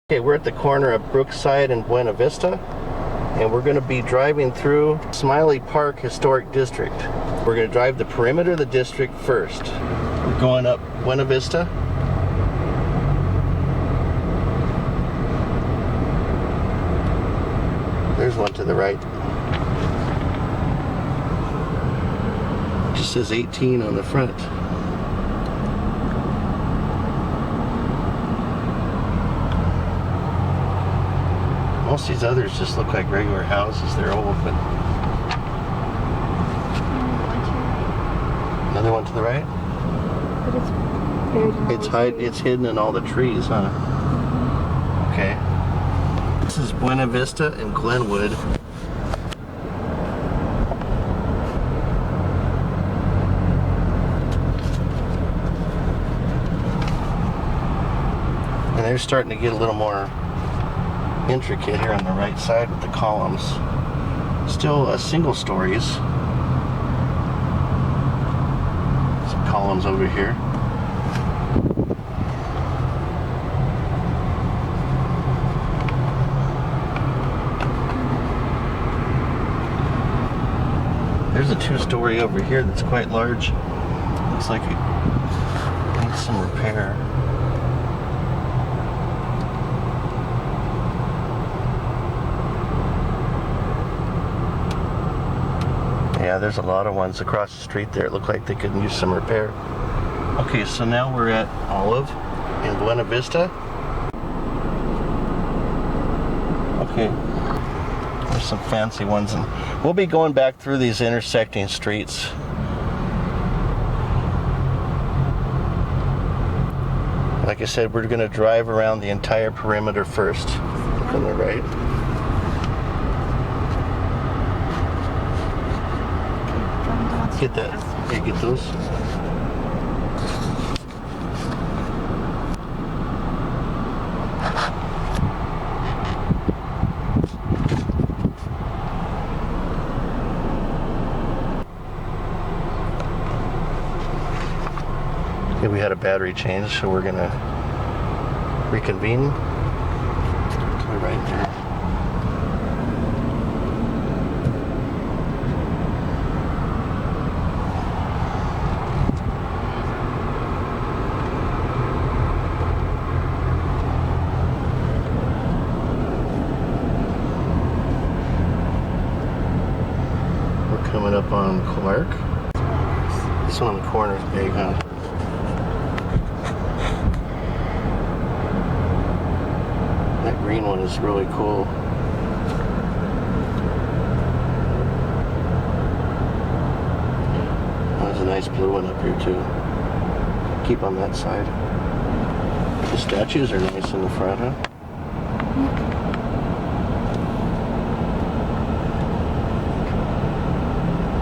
Okay, we're at the corner of Brookside and Buena Vista, and we're going to be driving through Smiley Park Historic District. We're going to drive the perimeter of the district first. We're going up Buena Vista. There's one to the right. It just says 18 on the front. Most of these others just look like regular houses. They're old, but... Another one to the right? But it's buried in all the trees. It's hidden in all the trees, huh? Okay. This is Buena Vista and Glenwood. And they're starting to get a little more intricate here on the right side with the columns. Still single stories. Some columns over here. There's a two-story over here that's quite large. Looks like it needs some repair. Yeah, there's a lot of ones across the street there. It looked like they could use some repair. Okay, so now we're at Olive in Buena Vista. Okay, there's some fancy ones, and we'll be going back through these intersecting streets. Like I said, we're going to drive around the entire perimeter first. On the right. Get that. Okay, get those. Okay, we had a battery change, so we're gonna reconvene. We're right there. Coming up on Clark. This one on the corner is big, huh? That green one is really cool. There's a nice blue one up here too. Keep on that side. The statues are nice in the front, huh?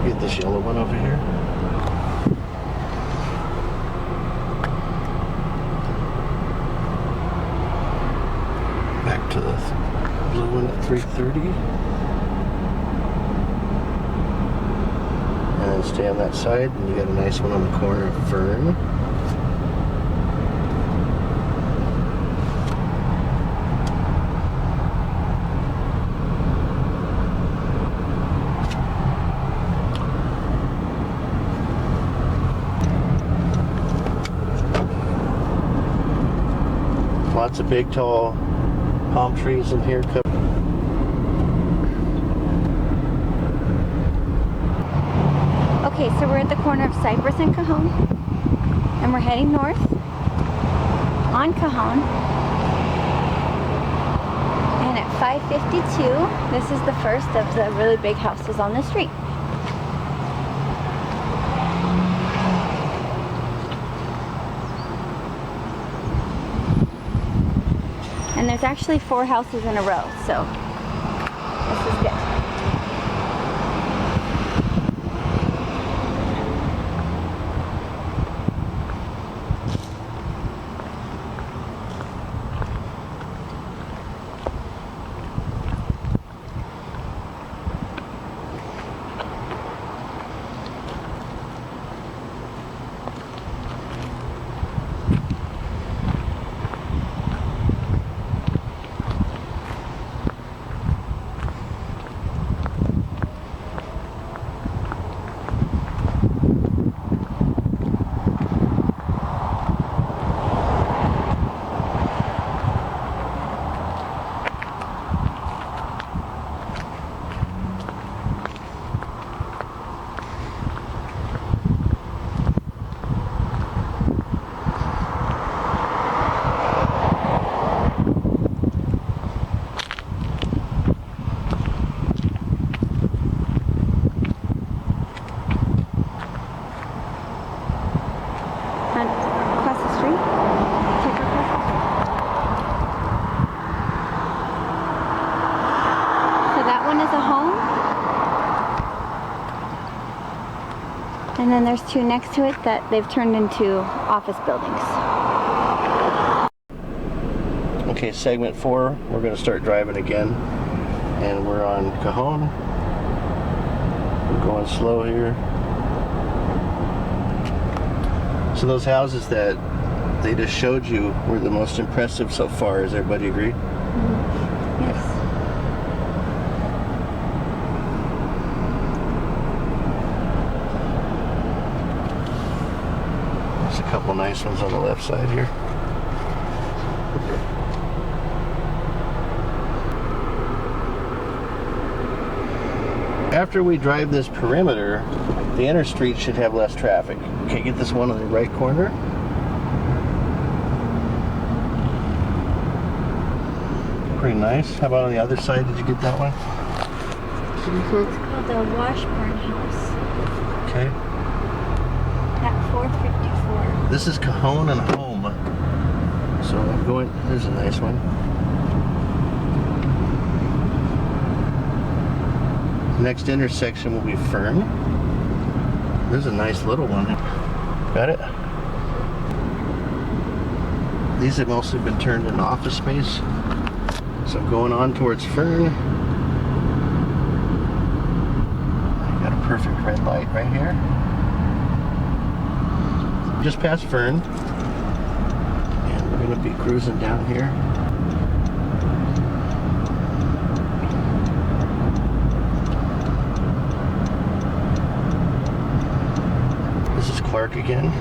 Get this yellow one over here. Back to the blue one at 330. And then stay on that side, and you got a nice one on the corner of Fern. Lots of big, tall palm trees in here. Okay, so we're at the corner of Cypress and Kahon, and we're heading north on Kahon. And at 5:52, this is the first of the really big houses on the street. And there's actually 4 houses in a row, so this is good. And then there's two next to it that they've turned into office buildings. Okay, segment 4, we're going to start driving again. And we're on Kahon. We're going slow here. So those houses that they just showed you were the most impressive so far. Does everybody agree? Mm-hmm. Yes. There's a couple nice ones on the left side here. After we drive this perimeter, the inner street should have less traffic. Okay, get this one on the right corner. Pretty nice. How about on the other side? Did you get that one? Mm-hmm. It's called the Washburn House Okay. at 454. This is Kahon and Home. So I'm going, there's a nice one. Next intersection will be Fern. There's a nice little one. Got it? These have mostly been turned into office space. So I'm going on towards Fern. I got a perfect red light right here. Just past Fern. And we're going to be cruising down here. This is Clark again.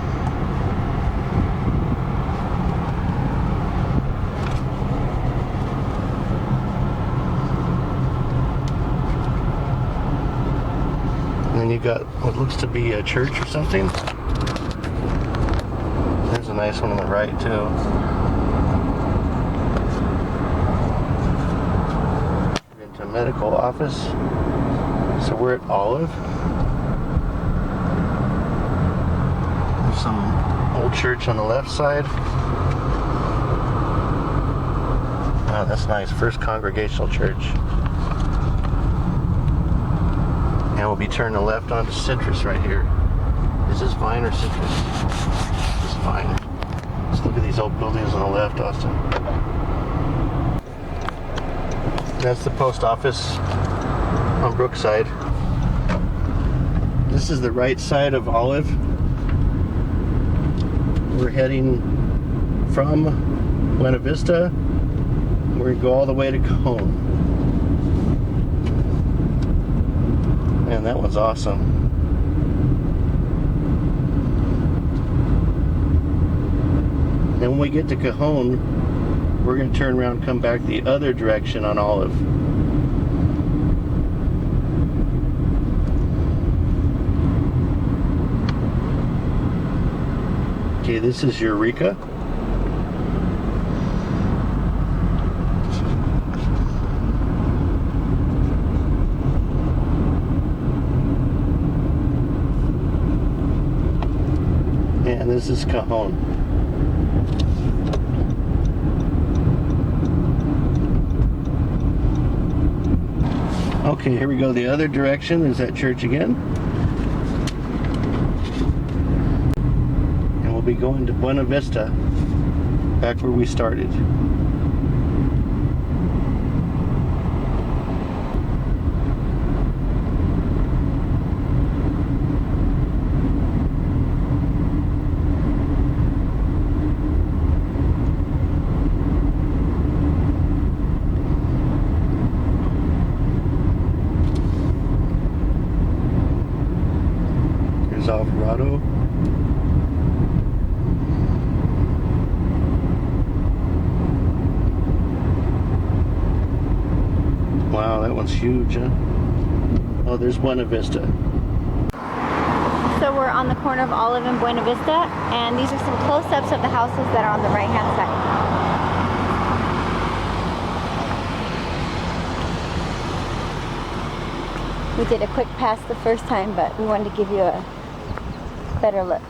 And then you got what looks to be a church or something. There's a nice one on the right too. Into a medical office. So we're at Olive. There's some old church on the left side. Wow, that's nice. First Congregational Church. And we'll be turning left onto Citrus right here. Is this Vine or Citrus? This is Vine. Let's look at these old buildings on the left, Austin. That's the post office on Brookside. This is the right side of Olive. We're heading from Buena Vista. We're going to go all the way to Kahon. Man, that one's awesome. And when we get to Kahon, we're going to turn around and come back the other direction on Olive. Okay, this is Eureka. And this is Kahon. Okay, here we go the other direction. There's that church again. And we'll be going to Buena Vista, back where we started. Alvarado. Wow, that one's huge, huh? Oh, there's Buena Vista. So we're on the corner of Olive and Buena Vista, and these are some close-ups of the houses that are on the right-hand side. We did a quick pass the first time, but we wanted to give you a better look.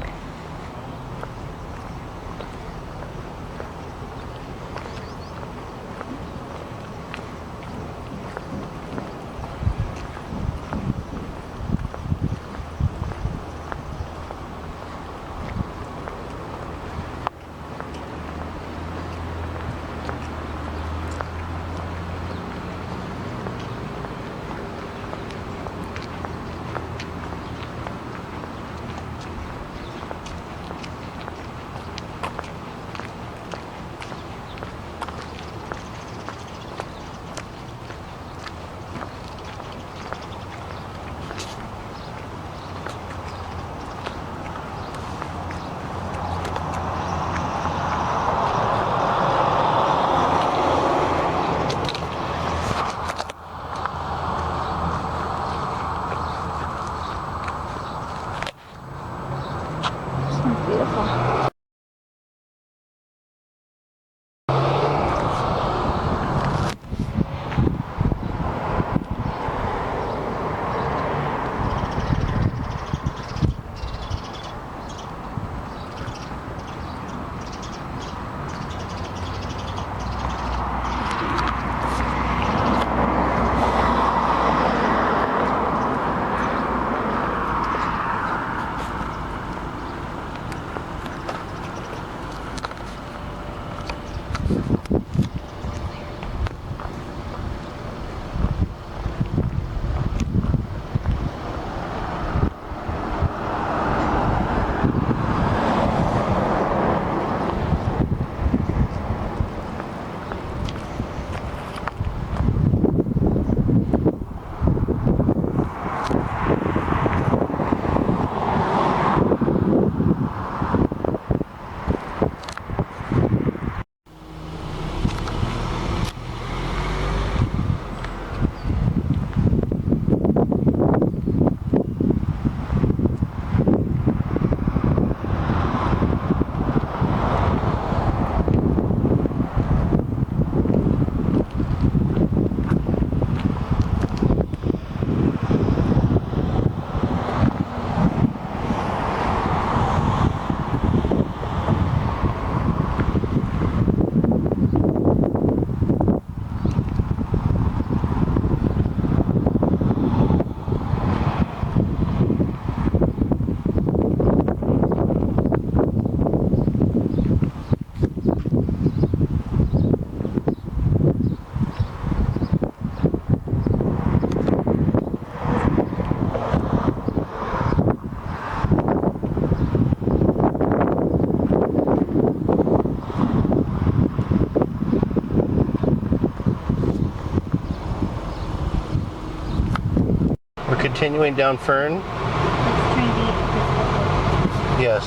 continuing down Fern. That's Trinity Episcopal. Yes.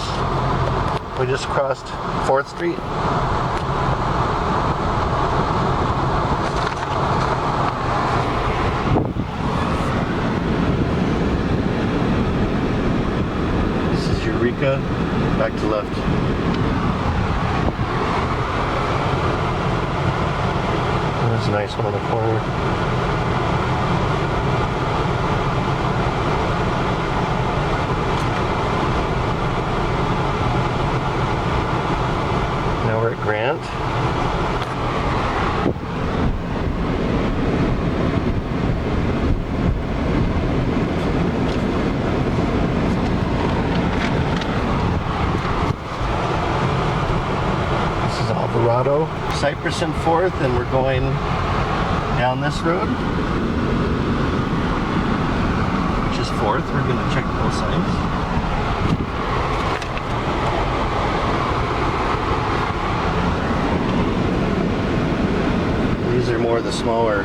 We just crossed 4th Street. This is Eureka. Back to left. That's a nice one on the corner. Now we're at Grant. This is Alvarado. Cypress and 4th, and we're going down this road, which is 4th. We're going to check both sides. These are more the smaller.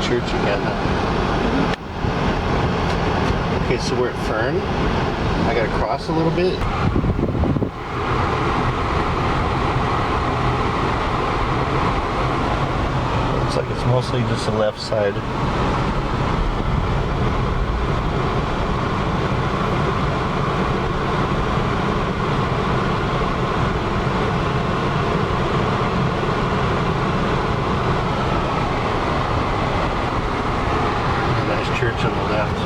Church again. Okay, so we're at Fern. I gotta cross a little bit. Looks like it's mostly just the left side. Church on the left.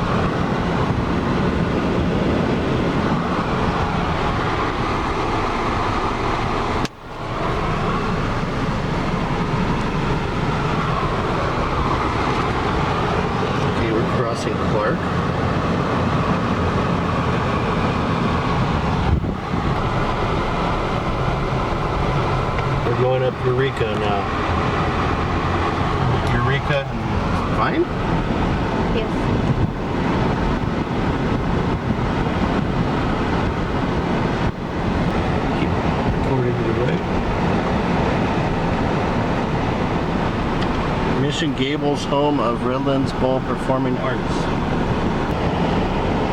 Okay, we're crossing Clark. We're going up Eureka now. Eureka and Vine? Yes. Keep recording to the right. Mission Gables, home of Redlands Bowl Performing Arts.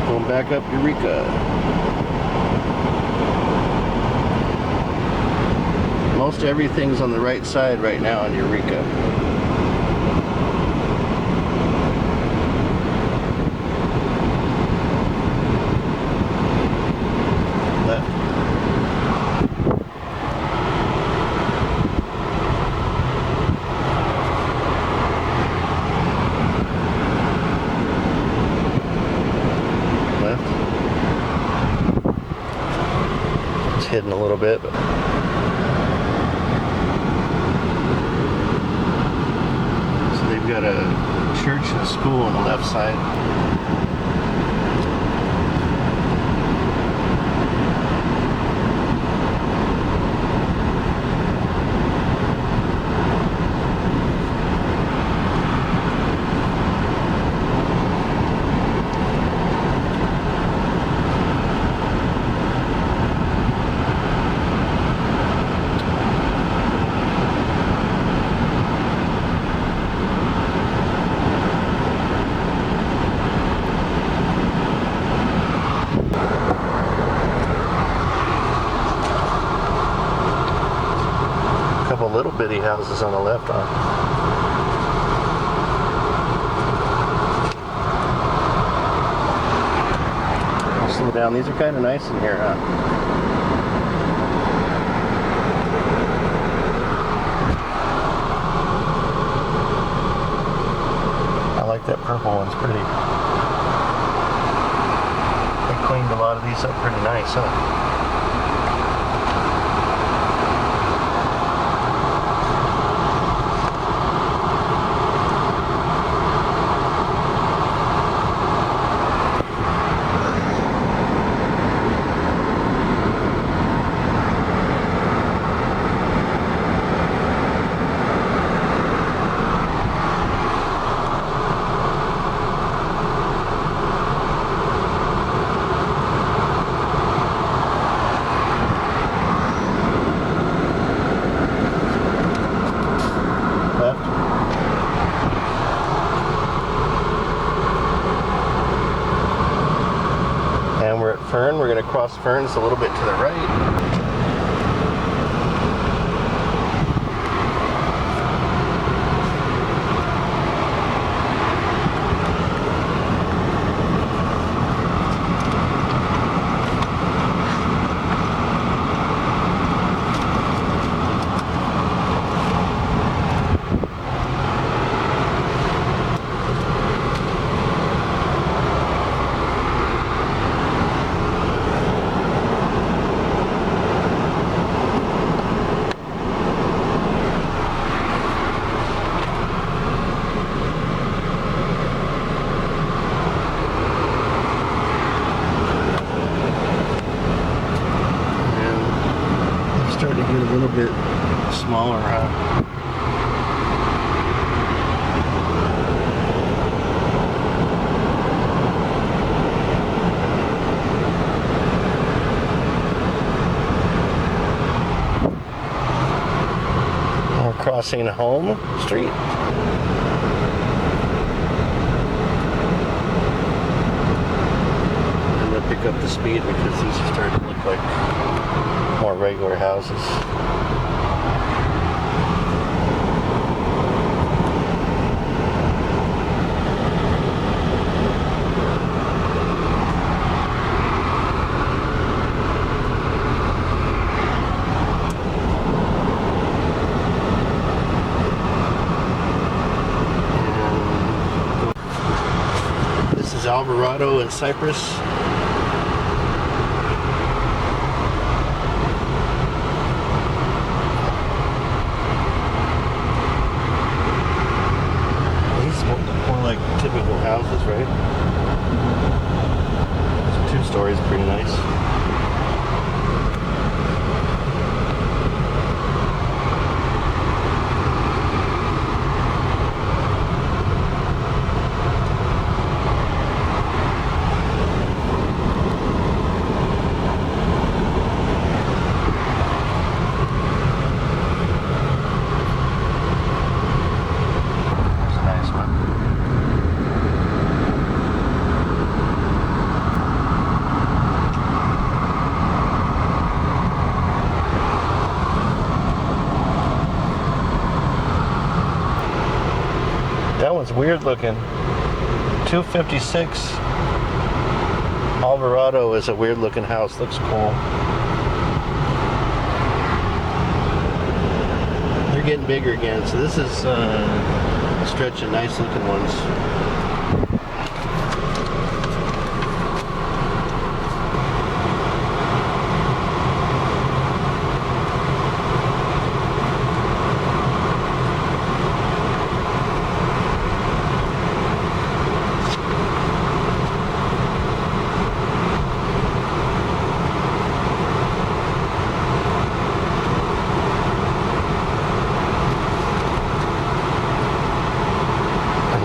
Going back up Eureka. Most everything's on the right side right now on Eureka. Hidden a little bit, but so they've got a church and a school on the left side. couple little bitty houses on the left, huh? I'll slow down. These are kind of nice in here, huh? I like that purple one's pretty. They cleaned a lot of these up pretty nice, huh? Fern. We're going to cross Ferns a little bit to the right. Starting to get a little bit smaller, huh? We're crossing Home Street. I'm going to pick up the speed because these are starting to look like more regular houses. This is Alvarado and Cypress. Like typical houses, right? 2 stories, pretty nice. That one's weird looking. 256 Alvarado is a weird looking house. Looks cool. They're getting bigger again, so this is a stretch of nice looking ones.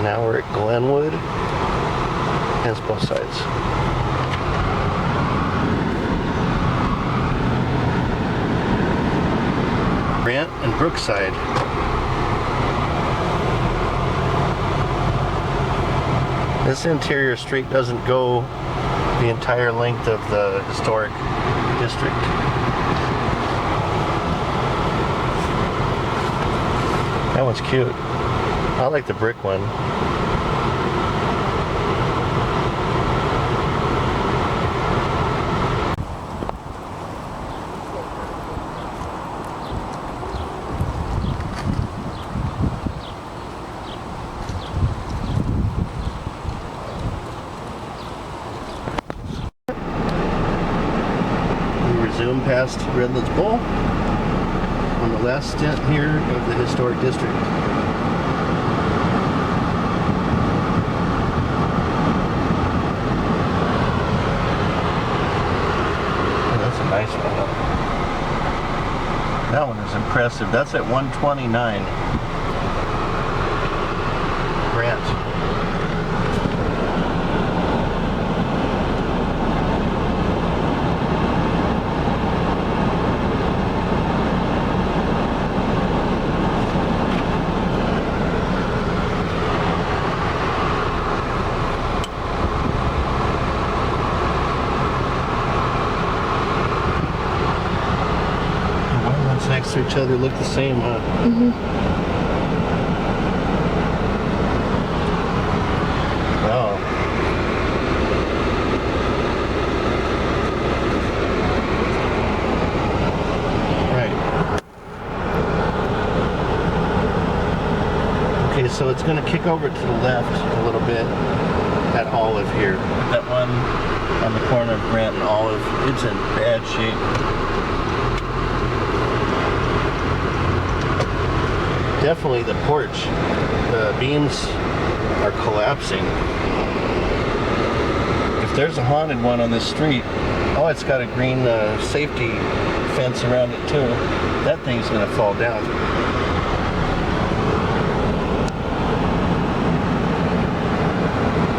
Now we're at Glenwood. That's both sides. Grant and Brookside. This interior street doesn't go the entire length of the historic district. one's cute. I like the brick one. Zoom past Redlands Bowl on the last stint here of the historic district. Oh, that's a nice one. That one is impressive. That's at 129. Grant. Next to each other look the same, huh? Mm-hmm. Oh. Right. Okay, so it's going to kick over to the left a little bit at Olive here. That one on the corner of Grant and Olive, it's in bad shape. Definitely the porch. The beams are collapsing. If there's a haunted one on this street, oh, it's got a green safety fence around it too. That thing's gonna fall down.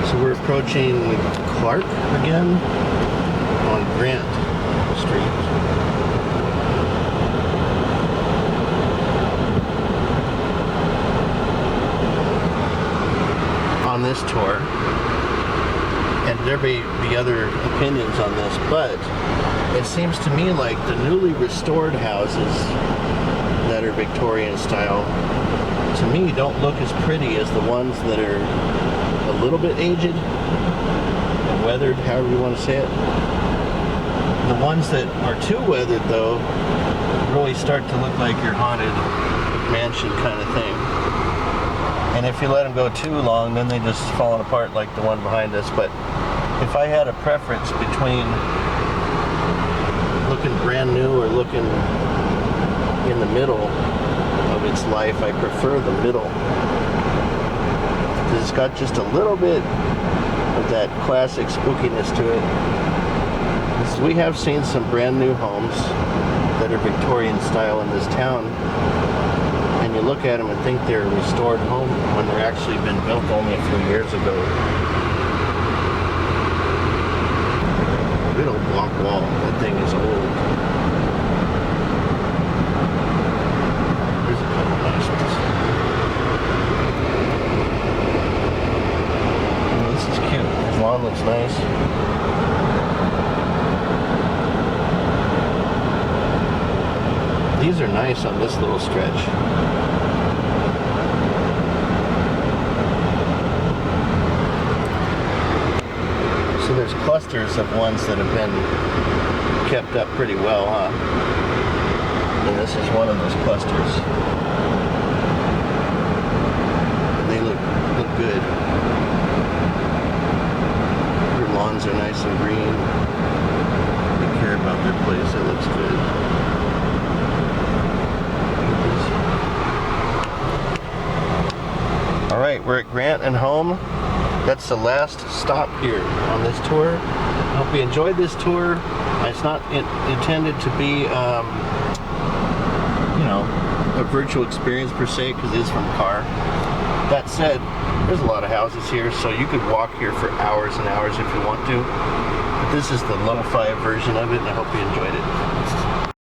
So we're approaching Clark again on Grant Street. On this tour, and there may be other opinions on this, but it seems to me like the newly restored houses that are Victorian style, to me, don't look as pretty as the ones that are a little bit aged, weathered, however you want to say it. The ones that are too weathered, though, really start to look like your haunted mansion kind of thing. And if you let them go too long, then they just falling apart like the one behind us. But if I had a preference between looking brand new or looking in the middle of its life, I prefer the middle. Because it's got just a little bit of that classic spookiness to it. So we have seen some brand new homes that are Victorian style in this town. And you look at them and think they're a restored home when they're actually been built only a few years ago. Little block wall. That thing is old. There's a couple nice ones. Oh, this is cute. This lawn looks nice. These are nice on this little stretch. So there's clusters of ones that have been kept up pretty well, huh? And this is one of those clusters. They look good. Their lawns are nice and green. They care about their place. It looks good. All right, we're at Grant and home. That's the last stop here on this tour. I hope you enjoyed this tour. It's not intended to be, you know, a virtual experience per se, because it is from a car. That said, there's a lot of houses here, so you could walk here for hours and hours if you want to. But this is the lo-fi version of it, and I hope you enjoyed it.